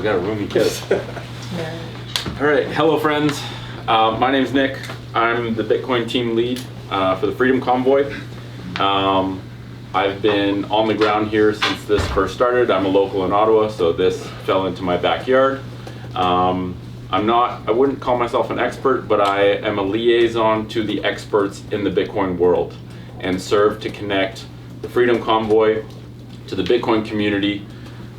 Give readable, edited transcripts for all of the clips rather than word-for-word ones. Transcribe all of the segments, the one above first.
we got a roomy kid. All right, hello friends. My name's Nick. I'm the Bitcoin team lead for the Freedom Convoy. I've been on the ground here since this first started. I'm a local in Ottawa, so this fell into my backyard. I wouldn't call myself an expert, but I am a liaison to the experts in the Bitcoin world and serve to connect the Freedom Convoy to the Bitcoin community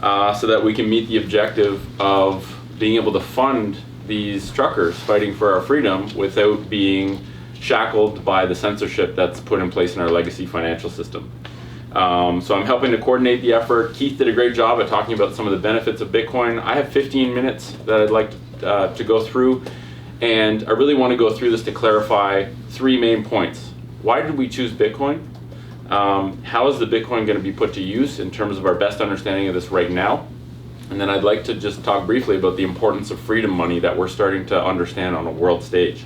so that we can meet the objective of being able to fund these truckers fighting for our freedom without being shackled by the censorship that's put in place in our legacy financial system. So I'm helping to coordinate the effort. Keith did a great job at talking about some of the benefits of Bitcoin. I have 15 minutes that I'd like to go through, and I really want to go through this to clarify three main points. Why did we choose Bitcoin? How is the Bitcoin going to be put to use in terms of our best understanding of this right now? And then I'd like to just talk briefly about the importance of freedom money that we're starting to understand on a world stage.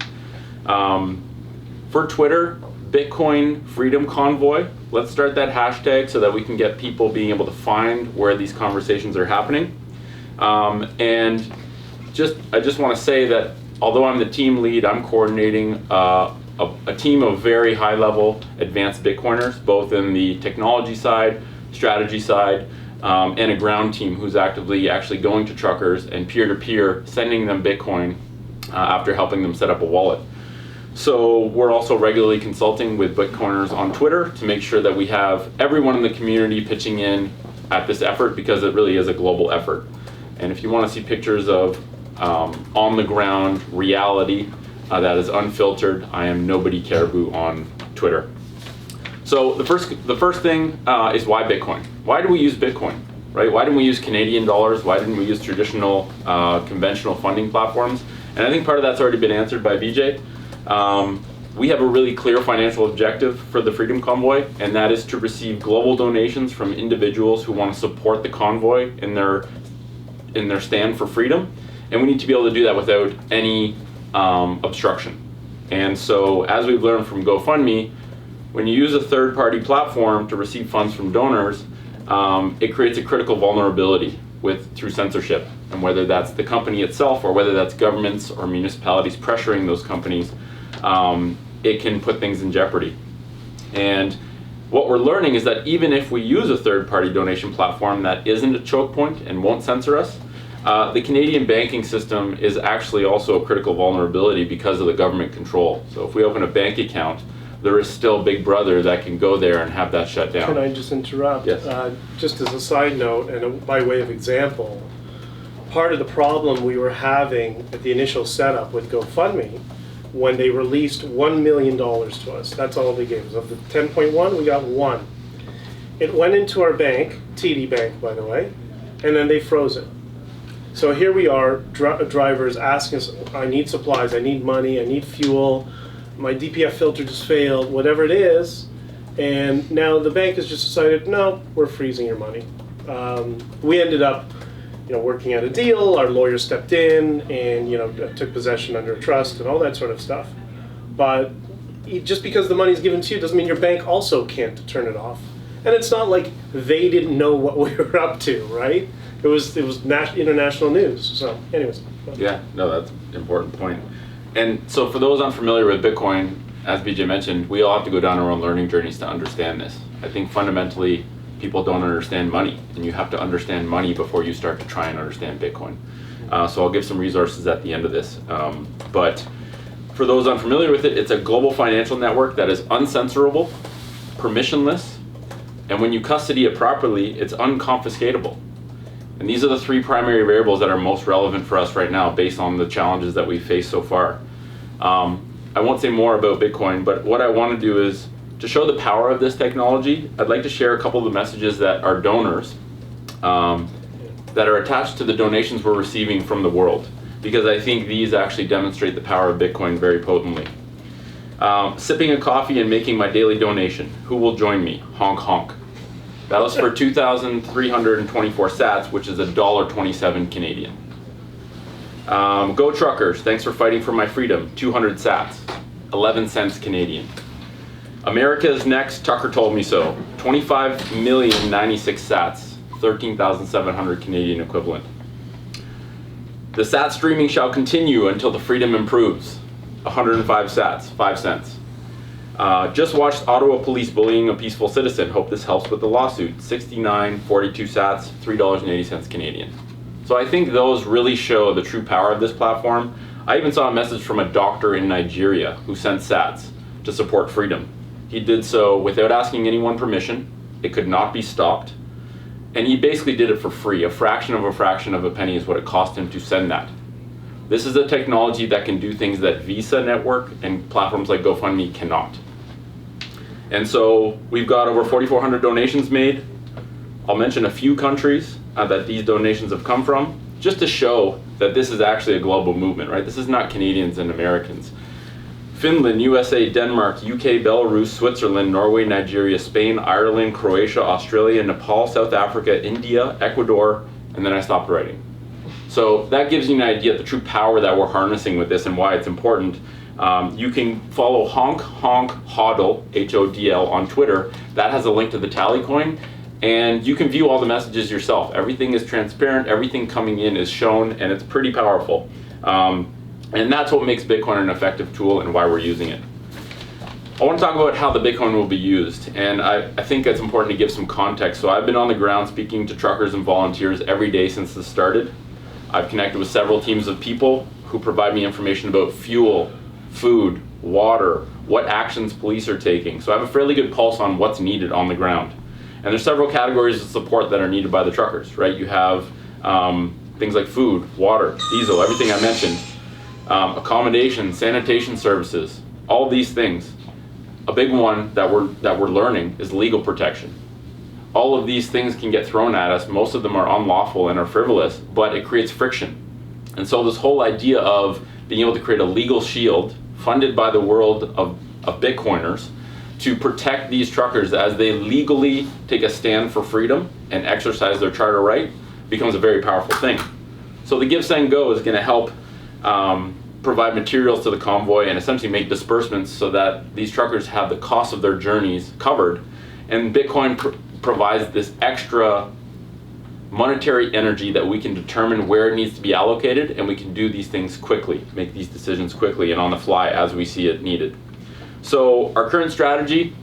For Twitter, Bitcoin Freedom Convoy. Let's start that hashtag so that we can get people being able to find where these conversations are happening. I just want to say that although I'm the team lead, I'm coordinating a team of very high-level advanced Bitcoiners, both in the technology side, strategy side, and a ground team who's actually going to truckers and peer-to-peer sending them Bitcoin after helping them set up a wallet. So we're also regularly consulting with Bitcoiners on Twitter to make sure that we have everyone in the community pitching in at this effort, because it really is a global effort. And if you want to see pictures of on-the-ground reality that is unfiltered, I am Nobody Caribou on Twitter. So the first thing is why Bitcoin? Why do we use Bitcoin? Right? Why didn't we use Canadian dollars? Why didn't we use traditional conventional funding platforms? And I think part of that's already been answered by BJ. We have a really clear financial objective for the Freedom Convoy, and that is to receive global donations from individuals who want to support the convoy in their stand for freedom. And we need to be able to do that without any obstruction. And so, as we've learned from GoFundMe, when you use a third-party platform to receive funds from donors, it creates a critical vulnerability through censorship. And whether that's the company itself or whether that's governments or municipalities pressuring those companies, it can put things in jeopardy. And what we're learning is that even if we use a third-party donation platform that isn't a choke point and won't censor us, the Canadian banking system is actually also a critical vulnerability because of the government control. So if we open a bank account, there is still Big Brother that can go there and have that shut down. Can I just interrupt? Yes. Just as a side note and by way of example, part of the problem we were having at the initial setup with GoFundMe, when they released $1 million to us, that's all they gave us. Of the 10.1, we got 1. It went into our bank, TD Bank by the way, and then they froze it. So here we are, drivers asking us, I need supplies, I need money, I need fuel, my DPF filter just failed, whatever it is, and now the bank has just decided, no, we're freezing your money. We ended up working out a deal, our lawyer stepped in and took possession under a trust and all that sort of stuff. But just because the money's given to you doesn't mean your bank also can't turn it off. And it's not like they didn't know what we were up to, right? It was international news. So anyways. Yeah, no, that's an important point. And so for those unfamiliar with Bitcoin, as BJ mentioned, we all have to go down our own learning journeys to understand this. I think fundamentally people don't understand money, and you have to understand money before you start to try and understand Bitcoin. So I'll give some resources at the end of this. But for those unfamiliar with it, it's a global financial network that is uncensorable, permissionless, and when you custody it properly, it's unconfiscatable. And these are the three primary variables that are most relevant for us right now based on the challenges that we've faced so far. I won't say more about Bitcoin, but what I want to do is to show the power of this technology. I'd like to share a couple of the messages that our donors that are attached to the donations we're receiving from the world, because I think these actually demonstrate the power of Bitcoin very potently. Sipping a coffee and making my daily donation. Who will join me? Honk honk. That was for 2,324 sats, which is $1.27 Canadian. Go Truckers, thanks for fighting for my freedom. 200 sats, 11 cents Canadian. America is next, Tucker told me so. 25,096,000 sats, 13,700 Canadian equivalent. The sat streaming shall continue until the freedom improves. 105 sats, 5 cents. Just watched Ottawa police bullying a peaceful citizen. Hope this helps with the lawsuit. 69, 42 sats, $3.80 Canadian. So I think those really show the true power of this platform. I even saw a message from a doctor in Nigeria who sent sats to support freedom. He did so without asking anyone permission. It could not be stopped. And he basically did it for free. A fraction of a penny is what it cost him to send that. This is a technology that can do things that Visa network and platforms like GoFundMe cannot. And so we've got over 4,400 donations made. I'll mention a few countries that these donations have come from, just to show that this is actually a global movement, right? This is not Canadians and Americans. Finland, USA, Denmark, UK, Belarus, Switzerland, Norway, Nigeria, Spain, Ireland, Croatia, Australia, Nepal, South Africa, India, Ecuador, and then I stopped writing. So that gives you an idea of the true power that we're harnessing with this and why it's important. You can follow Honk Hodl, H-O-D-L, on Twitter. That has a link to the tally coin, and you can view all the messages yourself. Everything is transparent, everything coming in is shown, and it's pretty powerful. And that's what makes Bitcoin an effective tool and why we're using it. I want to talk about how the Bitcoin will be used, and I think it's important to give some context. So I've been on the ground speaking to truckers and volunteers every day since this started. I've connected with several teams of people who provide me information about fuel, food, water, what actions police are taking. So I have a fairly good pulse on what's needed on the ground. And there's several categories of support that are needed by the truckers, right? You have things like food, water, diesel, everything I mentioned. Accommodation, sanitation services, all these things. A big one that we're learning is legal protection. All of these things can get thrown at us. Most of them are unlawful and are frivolous, but it creates friction. And so this whole idea of being able to create a legal shield funded by the world of Bitcoiners to protect these truckers as they legally take a stand for freedom and exercise their charter right becomes a very powerful thing. So the Give, Send, Go is going to help provide materials to the convoy and essentially make disbursements so that these truckers have the cost of their journeys covered. And Bitcoin provides this extra monetary energy that we can determine where it needs to be allocated, and we can do these things quickly, make these decisions quickly and on the fly as we see it needed. So our current strategy,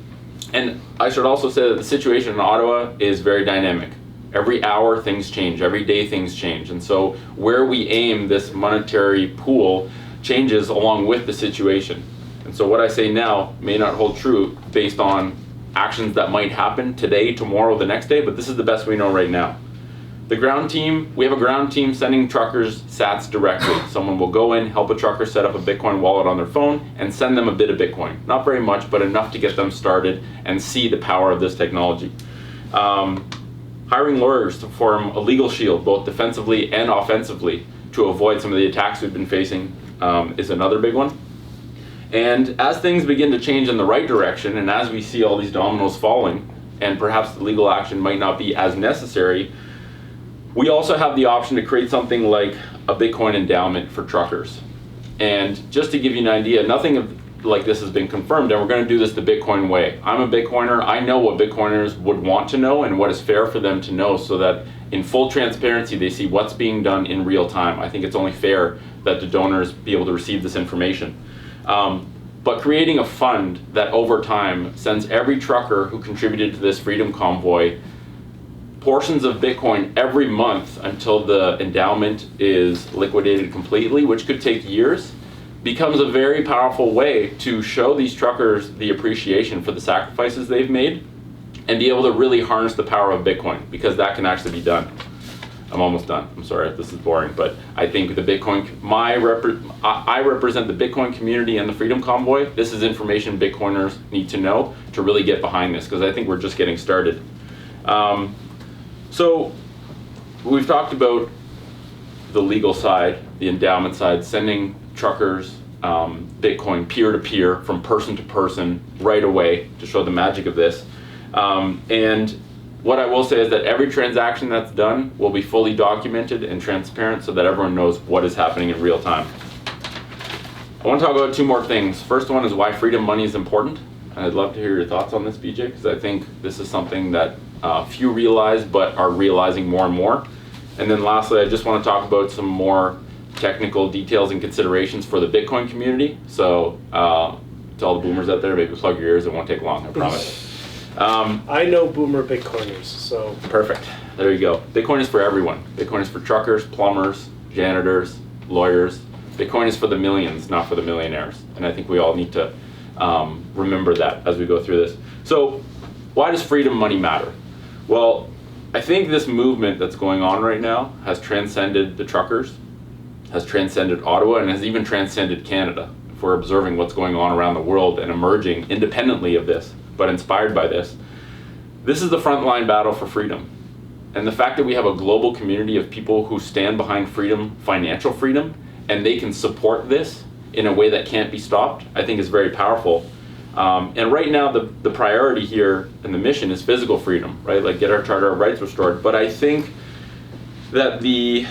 and I should also say that the situation in Ottawa is very dynamic. Every hour things change, every day things change, and so where we aim this monetary pool changes along with the situation. And so what I say now may not hold true based on actions that might happen today, tomorrow, the next day, but this is the best we know right now. The ground team, we have a ground team sending truckers sats directly. Someone will go in, help a trucker set up a Bitcoin wallet on their phone, and send them a bit of Bitcoin. Not very much, but enough to get them started and see the power of this technology. Hiring lawyers to form a legal shield, both defensively and offensively, to avoid some of the attacks we've been facing is another big one. And as things begin to change in the right direction, and as we see all these dominoes falling, and perhaps the legal action might not be as necessary, we also have the option to create something like a Bitcoin endowment for truckers. And just to give you an idea, nothing like this has been confirmed, and we're going to do this the Bitcoin way. I'm a Bitcoiner. I know what Bitcoiners would want to know and what is fair for them to know, so that in full transparency they see what's being done in real time. I think it's only fair that the donors be able to receive this information. But creating a fund that over time sends every trucker who contributed to this freedom convoy portions of Bitcoin every month until the endowment is liquidated completely, which could take years, becomes a very powerful way to show these truckers the appreciation for the sacrifices they've made and be able to really harness the power of Bitcoin, because that can actually be done. I'm almost done. I'm sorry if this is boring, but I think the Bitcoin, I represent the Bitcoin community and the Freedom Convoy. This is information Bitcoiners need to know to really get behind this, because I think we're just getting started. So we've talked about the legal side, the endowment side, sending truckers Bitcoin peer-to-peer from person to person right away to show the magic of this. And what I will say is that every transaction that's done will be fully documented and transparent so that everyone knows what is happening in real time. I want to talk about two more things. First one is why freedom money is important. And I'd love to hear your thoughts on this, BJ, because I think this is something that few realize but are realizing more and more. And then lastly, I just want to talk about some more technical details and considerations for the Bitcoin community. So to all the boomers out there, maybe plug your ears. It won't take long, I promise. I know boomer Bitcoiners, so. Perfect. There you go. Bitcoin is for everyone. Bitcoin is for truckers, plumbers, janitors, lawyers. Bitcoin is for the millions, not for the millionaires. And I think we all need to remember that as we go through this. So why does freedom money matter? Well, I think this movement that's going on right now has transcended the truckers, has transcended Ottawa, and has even transcended Canada. If we're observing what's going on around the world and emerging independently of this, but inspired by this, this is the frontline battle for freedom. And the fact that we have a global community of people who stand behind freedom, financial freedom, and they can support this in a way that can't be stopped, I think is very powerful. And right now, the priority here and the mission is physical freedom, right? Like get our Charter of Rights restored. But I think that the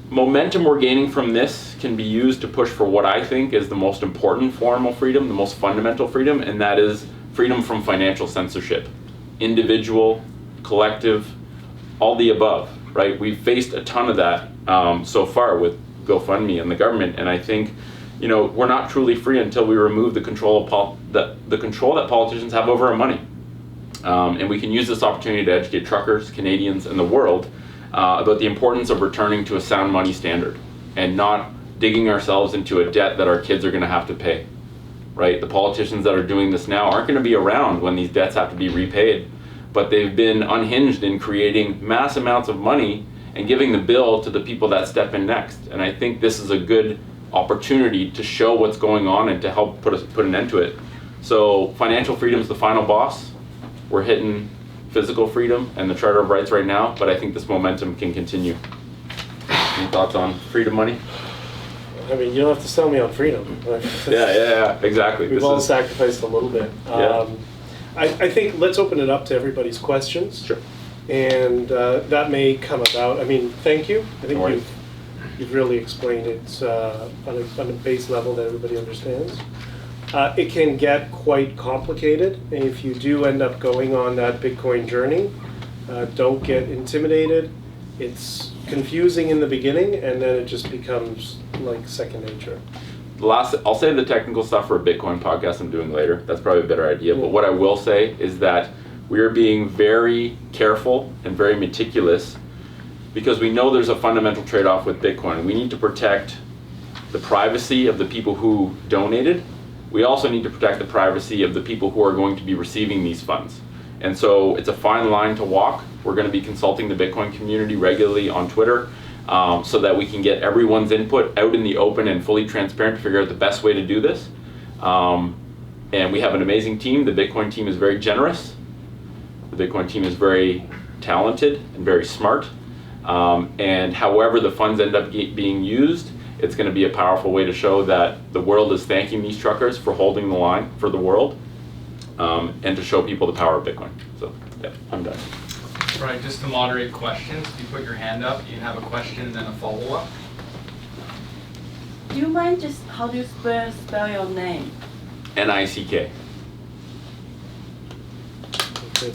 momentum we're gaining from this can be used to push for what I think is the most important form of freedom, the most fundamental freedom, and that is freedom from financial censorship. Individual, collective, all the above, right? We've faced a ton of that so far with GoFundMe and the government, and I think, you know, we're not truly free until we remove the control of the control that politicians have over our money. And we can use this opportunity to educate truckers, Canadians, and the world about the importance of returning to a sound money standard and not digging ourselves into a debt that our kids are going to have to pay, right? The politicians that are doing this now aren't going to be around when these debts have to be repaid, but they've been unhinged in creating mass amounts of money and giving the bill to the people that step in next. And I think this is a good opportunity to show what's going on and to help put an end to it. So financial freedom is the final boss. We're hitting physical freedom and the Charter of Rights right now, but I think this momentum can continue. Any thoughts on freedom money? I mean, you don't have to sell me on freedom. Yeah, exactly. We've all sacrificed a little bit. Yeah. I think let's open it up to everybody's questions. Sure. And that may come about. I mean, thank you. I think No worries. you've really explained it on a base level that everybody understands. It can get quite complicated. And if you do end up going on that Bitcoin journey, don't get intimidated. It's confusing in the beginning, and then it just becomes like second nature. I'll say the technical stuff for a Bitcoin podcast I'm doing later. That's probably a better idea. But what I will say is that we are being very careful and very meticulous because we know there's a fundamental trade-off with Bitcoin. We need to protect the privacy of the people who donated. We also need to protect the privacy of the people who are going to be receiving these funds. And so it's a fine line to walk. We're going to be consulting the Bitcoin community regularly on Twitter so that we can get everyone's input out in the open and fully transparent to figure out the best way to do this. And we have an amazing team. The Bitcoin team is very generous. The Bitcoin team is very talented and very smart. And however the funds end up being used, it's going to be a powerful way to show that the world is thanking these truckers for holding the line for the world, and to show people the power of Bitcoin. So, yeah, I'm done. Right, just to moderate questions, if you put your hand up, you can have a question and then a follow-up. Do you mind just how do you spell your name? NICK. Okay.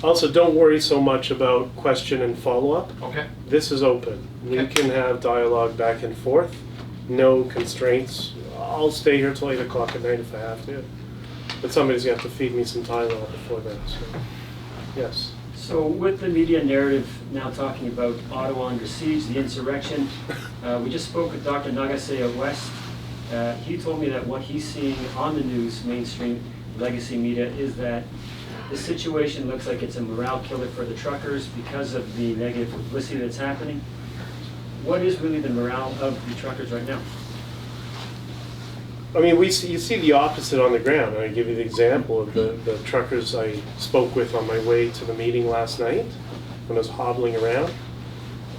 Also, don't worry so much about question and follow-up. Okay. This is open. We Okay. can have dialogue back and forth. No constraints. I'll stay here till 8 o'clock at night if I have to. But somebody's going to have to feed me some Tylenol before then. So, yes. So with the media narrative now talking about Ottawa under siege, the insurrection, we just spoke with Dr. Nagase of West. He told me that what he's seeing on the news, mainstream legacy media, is that the situation looks like it's a morale killer for the truckers because of the negative publicity that's happening. What is really the morale of the truckers right now? I mean, you see the opposite on the ground. I give you the example of the truckers I spoke with on my way to the meeting last night when I was hobbling around.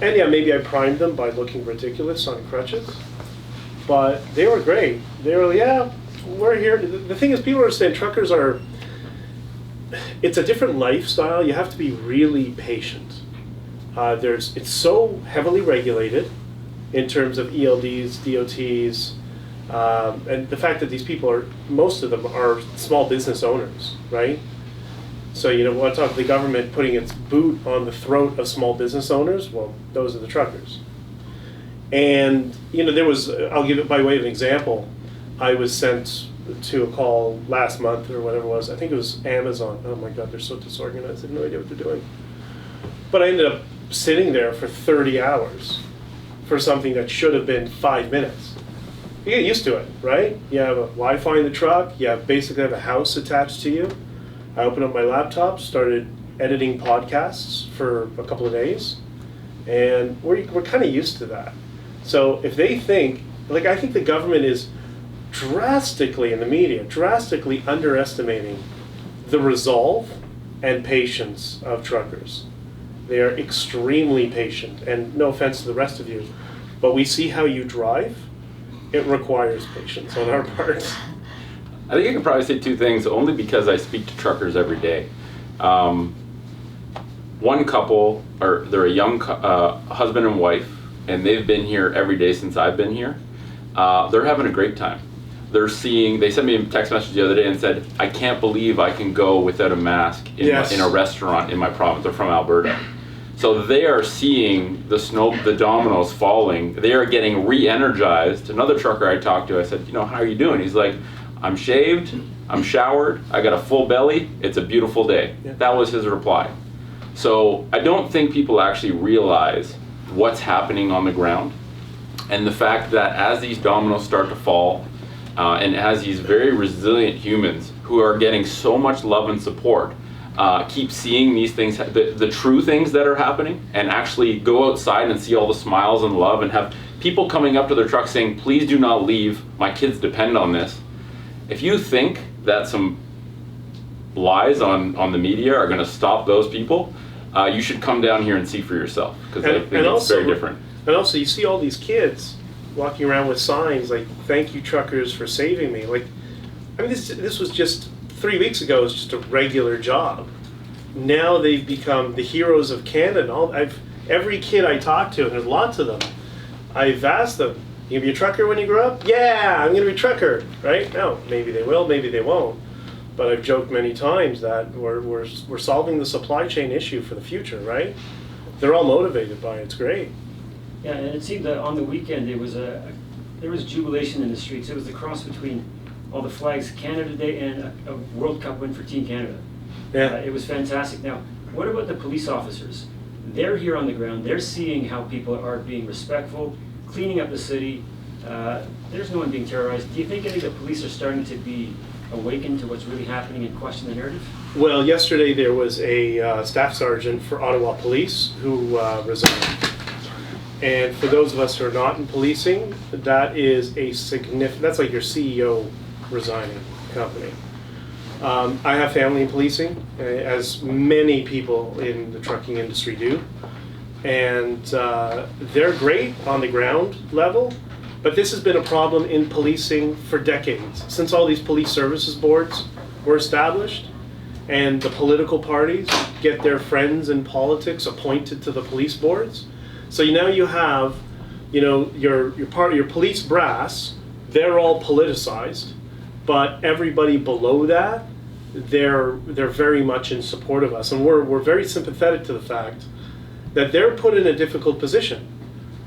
And yeah, maybe I primed them by looking ridiculous on crutches. But they were great. They were, yeah, we're here. The thing is, people understand truckers are, it's a different lifestyle. You have to be really patient. It's so heavily regulated in terms of ELDs, DOTs, and the fact that these people most of them are small business owners, right? So, you know, when I talk the government putting its boot on the throat of small business owners, well, those are the truckers. And, there was, I'll give it by way of an example. I was sent to a call last month or whatever it was. I think it was Amazon. Oh my God, they're so disorganized. I have no idea what they're doing. But I ended up sitting there for 30 hours for something that should have been 5 minutes. You get used to it, right? You have a Wi-Fi in the truck. You basically have a house attached to you. I opened up my laptop, started editing podcasts for a couple of days, and we're kind of used to that. So if they think, I think the government is drastically, in the media, drastically underestimating the resolve and patience of truckers. They are extremely patient, and no offense to the rest of you, but we see how you drive. It requires patience on our part. I think I can probably say two things, only because I speak to truckers every day. One couple, they're a young husband and wife, and they've been here every day since I've been here. They're having a great time. They sent me a text message the other day and said, I can't believe I can go without a mask in a restaurant in my province. They're from Alberta. So they are seeing the dominoes falling. They are getting re-energized. Another trucker I talked to, I said, how are you doing? He's like, I'm shaved, I'm showered, I got a full belly, it's a beautiful day. Yeah. That was his reply. So I don't think people actually realize what's happening on the ground, and the fact that as these dominoes start to fall, and as these very resilient humans who are getting so much love and support, keep seeing these things, the true things that are happening, and actually go outside and see all the smiles and love, and have people coming up to their truck saying, please do not leave, my kids depend on this. If you think that some lies on the media are going to stop those people, you should come down here and see for yourself, because I think it's very different. And also, you see all these kids walking around with signs like, thank you truckers for saving me. This was just 3 weeks ago, it was just a regular job. Now they've become the heroes of Canada. Every kid I talk to, and there's lots of them, I've asked them, you gonna be a trucker when you grow up? Yeah, I'm gonna be a trucker, right? No, maybe they will, maybe they won't. But I've joked many times that we're solving the supply chain issue for the future, right? They're all motivated by it. It's great. Yeah, and it seemed that on the weekend there was jubilation in the streets. It was the cross between all the flags, Canada Day, and a World Cup win for Team Canada. Yeah, it was fantastic. Now, what about the police officers? They're here on the ground. They're seeing how people are being respectful, cleaning up the city. There's no one being terrorized. Do you think any of the police are starting to be awakened to what's really happening and question the narrative? Well, yesterday there was a staff sergeant for Ottawa Police who resigned. And for those of us who are not in policing, that is that's like your CEO resigning company. I have family in policing, as many people in the trucking industry do. And they're great on the ground level, but this has been a problem in policing for decades. Since all these police services boards were established, and the political parties get their friends in politics appointed to the police boards. So now you have, your police brass, they're all politicized, but everybody below that, they're very much in support of us. And we're very sympathetic to the fact that they're put in a difficult position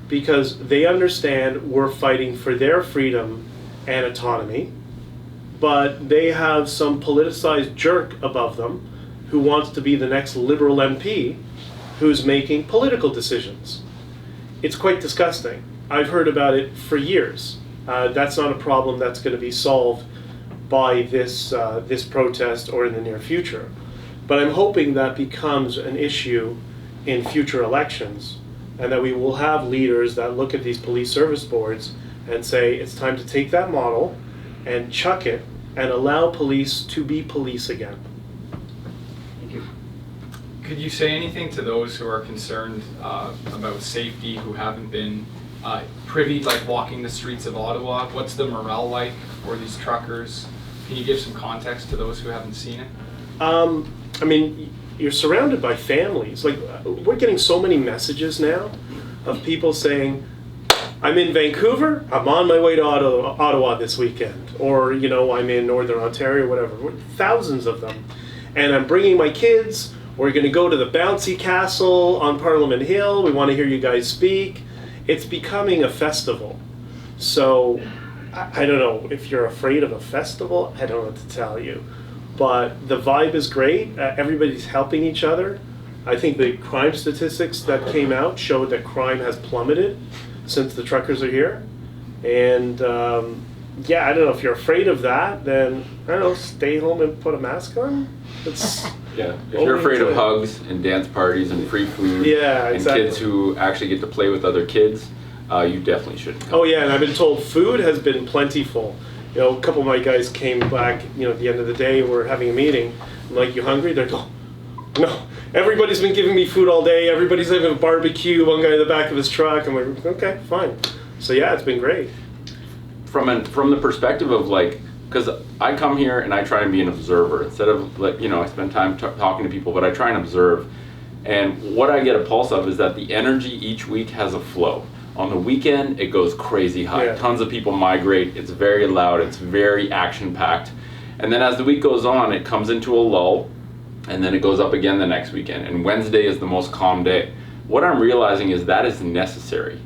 because they understand we're fighting for their freedom and autonomy, but they have some politicized jerk above them who wants to be the next Liberal MP who's making political decisions. It's quite disgusting. I've heard about it for years. That's not a problem that's going to be solved by this protest or in the near future. But I'm hoping that becomes an issue in future elections, and that we will have leaders that look at these police service boards and say it's time to take that model and chuck it and allow police to be police again. Thank you. Could you say anything to those who are concerned about safety, who haven't been privy, like walking the streets of Ottawa? What's the morale like for these truckers? Can you give some context to those who haven't seen it? You're surrounded by families. We're getting so many messages now of people saying, I'm in Vancouver, I'm on my way to Ottawa this weekend. Or, I'm in Northern Ontario, whatever. Thousands of them. And I'm bringing my kids. We're going to go to the bouncy castle on Parliament Hill. We want to hear you guys speak. it's becoming a festival. So I don't know if you're afraid of a festival. I don't know what to tell you, but the vibe is great. Everybody's helping each other. I think the crime statistics that came out showed that crime has plummeted since the truckers are here. And yeah, I don't know if you're afraid of that, then I don't know, stay home and put a mask on. It's Yeah, if you're afraid of hugs and dance parties and free food, Yeah, and exactly. kids who actually get to play with other kids, you definitely shouldn't come. Oh yeah, and I've been told food has been plentiful. You know, a couple of my guys came back, you know, at the end of the day, we're having a meeting. I'm like, you hungry? They're like, no. Everybody's been giving me food all day. Everybody's having a barbecue. One guy in the back of his truck. I'm like, okay, fine. So yeah, it's been great. From the perspective of like, because I come here and I try and be an observer instead of like, you know, I spend time talking to people, but I try and observe. And what I get a pulse of is that the energy each week has a flow. On the weekend, it goes crazy high. Yeah. Tons of people migrate. It's very loud. It's very action-packed. And then as the week goes on, it comes into a lull, and then it goes up again the next weekend. And Wednesday is the most calm day. What I'm realizing is that is necessary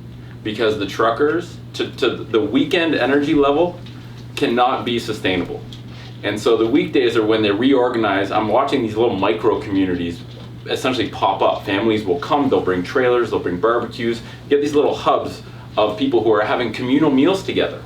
because the truckers, to the weekend energy level, cannot be sustainable. And so the weekdays are when they reorganize. I'm watching these little micro communities essentially pop up. Families will come, they'll bring trailers, they'll bring barbecues, get these little hubs of people who are having communal meals together,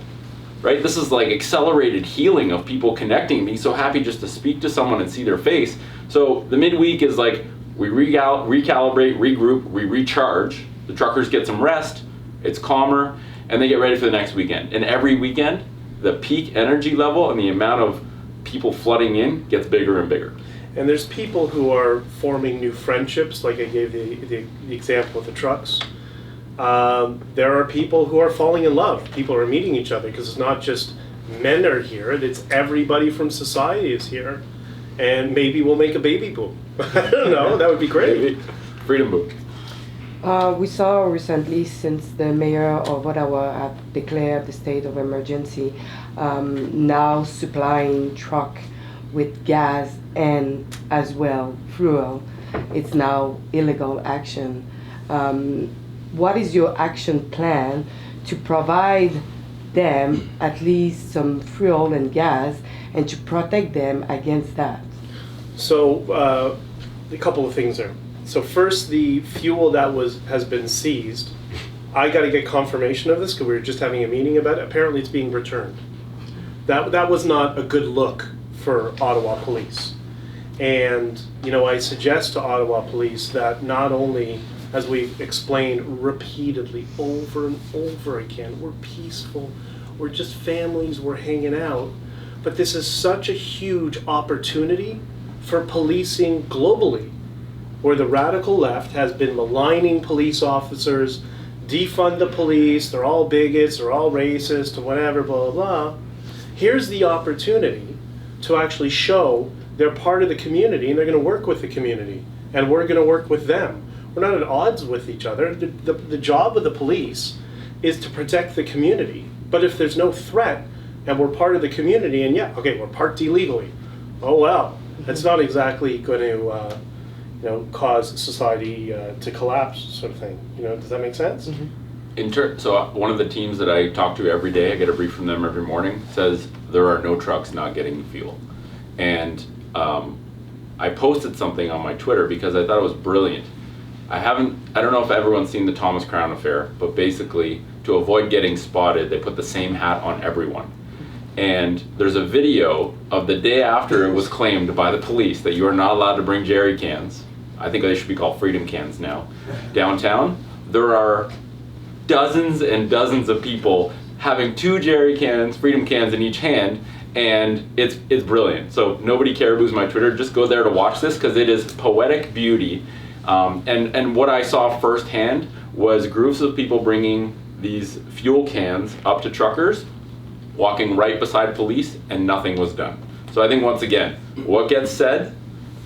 right? This is like accelerated healing of people connecting, being so happy just to speak to someone and see their face. So the midweek is like we recalibrate, regroup, we recharge, the truckers get some rest, it's calmer, and they get ready for the next weekend. And every weekend, the peak energy level and the amount of people flooding in gets bigger and bigger. And there's people who are forming new friendships, like I gave the example with the trucks. There are people who are falling in love. People are meeting each other because it's not just men are here, it's everybody from society is here. And maybe we'll make a baby boom. I don't know, that would be great. Freedom boom. We saw recently, since the mayor of Ottawa had declared the state of emergency, now supplying truck with gas and as well fuel. It's now illegal action. What is your action plan to provide them at least some fuel and gas and to protect them against that? So a couple of things there. So first, the fuel that has been seized, I got to get confirmation of this because we were just having a meeting about it. Apparently it's being returned. That was not a good look for Ottawa police. And, you know, I suggest to Ottawa police that not only, as we explained repeatedly over and over again, we're peaceful, we're just families, we're hanging out, but this is such a huge opportunity for policing globally, where the radical left has been maligning police officers, defund the police, they're all bigots, they're all racist, or whatever, blah, blah, blah. Here's the opportunity to actually show they're part of the community and they're going to work with the community and we're going to work with them. We're not at odds with each other. The job of the police is to protect the community. But if there's no threat and we're part of the community and yeah, okay, we're parked illegally. Oh well, that's not exactly going to cause society to collapse, sort of thing. You know, does that make sense? Mm-hmm. So one of the teams that I talk to every day, I get a brief from them every morning, says there are no trucks not getting fuel. And I posted something on my Twitter because I thought it was brilliant. I don't know if everyone's seen the Thomas Crown affair, but basically to avoid getting spotted, they put the same hat on everyone. And there's a video of the day after it was claimed by the police that you are not allowed to bring jerry cans. I think they should be called freedom cans now. Downtown, there are dozens and dozens of people having 2 jerry cans, freedom cans in each hand, and it's brilliant. So nobody caribou's my Twitter, just go there to watch this because it is poetic beauty. And what I saw firsthand was groups of people bringing these fuel cans up to truckers, walking right beside police, and nothing was done. So I think once again, what gets said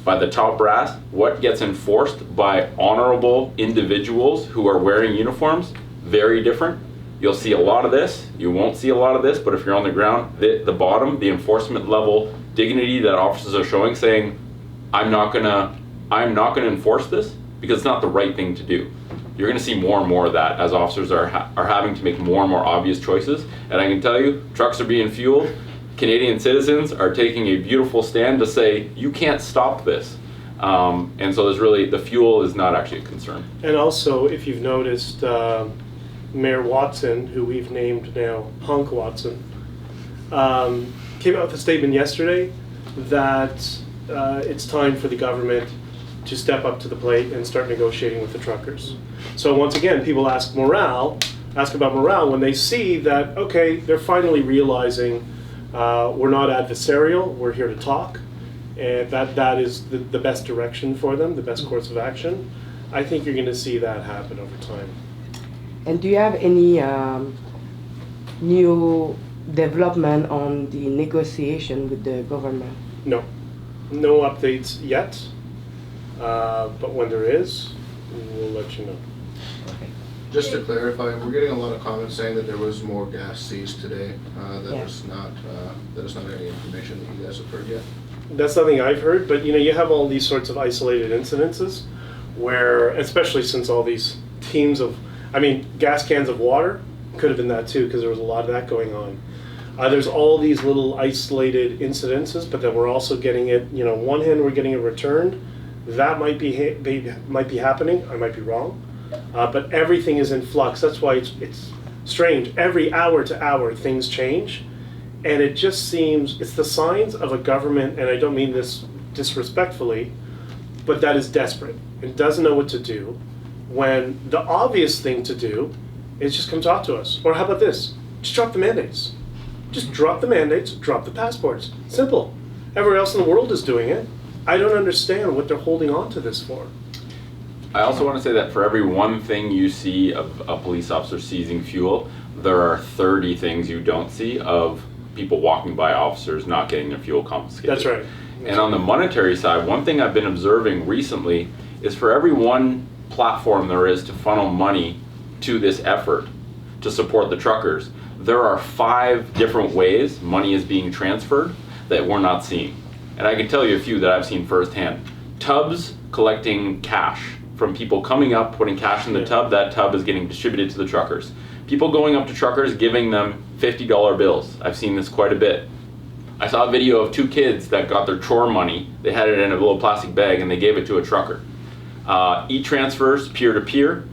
by the top brass, what gets enforced by honorable individuals who are wearing uniforms, very different. You'll see a lot of this, you won't see a lot of this, but if you're on the ground, the bottom, the enforcement level dignity that officers are showing, saying, I'm not gonna enforce this because it's not the right thing to do. you're going to see more and more of that as officers are having to make more and more obvious choices. And I can tell you, trucks are being fueled. Canadian citizens are taking a beautiful stand to say, you can't stop this. And so there's really, the fuel is not actually a concern. And also, if you've noticed, Mayor Watson, who we've named now Hunk Watson, came out with a statement yesterday that it's time for the government to step up to the plate and start negotiating with the truckers. So once again, people ask about morale when they see that, okay, they're finally realizing we're not adversarial, we're here to talk, and that is the best direction for them, the best course of action. I think you're going to see that happen over time. And do you have any new development on the negotiation with the government? No. No updates yet, but when there is, we'll let you know. Just to clarify, we're getting a lot of comments saying that there was more gas seized today. That is not any information that you guys have heard yet. That's nothing I've heard, but you have all these sorts of isolated incidences where, especially since all these teams of, gas cans of water could have been that too, because there was a lot of that going on. There's all these little isolated incidences, but then we're also getting it, on one hand we're getting it returned. That might be happening, I might be wrong, but everything is in flux. That's why it's strange. Every hour to hour things change, and it just seems, it's the signs of a government, and I don't mean this disrespectfully, but that is desperate and doesn't know what to do, when the obvious thing to do is just come talk to us. Or how about this? Just drop the mandates. Just drop the mandates, drop the passports. Simple. Everywhere else in the world is doing it. I don't understand what they're holding on to this for. I also want to say that for every one thing you see of a police officer seizing fuel, there are 30 things you don't see of people walking by officers not getting their fuel confiscated. That's right. And on the monetary side, one thing I've been observing recently is for every one platform there is to funnel money to this effort to support the truckers, there are 5 different ways money is being transferred that we're not seeing. And I can tell you a few that I've seen firsthand. Tubs collecting cash from people coming up, putting cash in the tub, that tub is getting distributed to the truckers. People going up to truckers, giving them $50 bills. I've seen this quite a bit. I saw a video of 2 kids that got their chore money, they had it in a little plastic bag and they gave it to a trucker. E-transfers, peer-to-peer,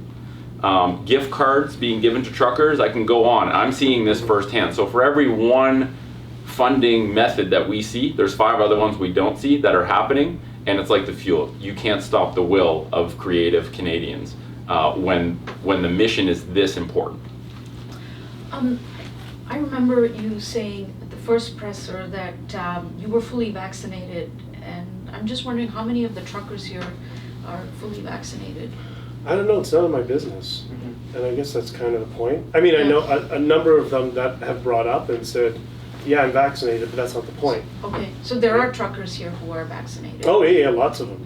gift cards being given to truckers, I can go on. I'm seeing this firsthand. So for every one funding method that we see, there's 5 other ones we don't see that are happening, and it's like the fuel. You can't stop the will of creative Canadians when the mission is this important. I remember you saying at the first presser that you were fully vaccinated, and I'm just wondering how many of the truckers here are fully vaccinated? I don't know, it's none of my business. And I guess that's kind of the point. I know a number of them that have brought up and said, yeah, I'm vaccinated, but that's not the point. Okay, so there are truckers here who are vaccinated? Oh, yeah, lots of them.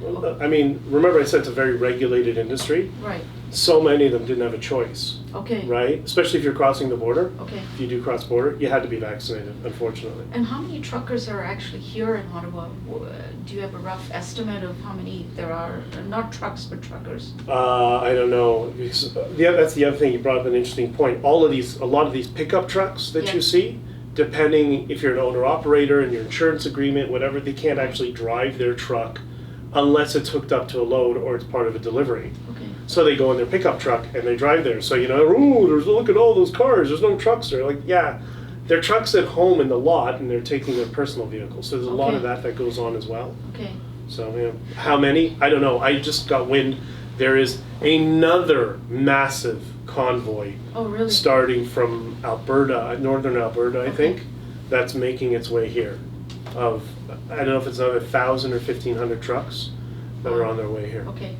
Remember I said it's a very regulated industry. Right. So many of them didn't have a choice. Okay. Right? Especially if you're crossing the border. Okay. If you do cross border, you had to be vaccinated, unfortunately. And how many truckers are actually here in Ottawa? Do you have a rough estimate of how many there are? Not trucks, but truckers. I don't know. Because, that's the other thing. You brought up an interesting point. A lot of these pickup trucks that you see, depending if you're an owner-operator and your insurance agreement, whatever, they can't actually drive their truck unless it's hooked up to a load or it's part of a delivery. Okay. So they go in their pickup truck and they drive there. So, look at all those cars, there's no trucks there. Like, yeah, their truck's at home in the lot and they're taking their personal vehicles. So there's a lot of that goes on as well. Okay. So, how many? I don't know. I just got wind there is another massive convoy starting from Alberta, northern Alberta, I think, that's making its way here. I don't know if it's another 1,000 or 1,500 trucks that are on their way here. Okay.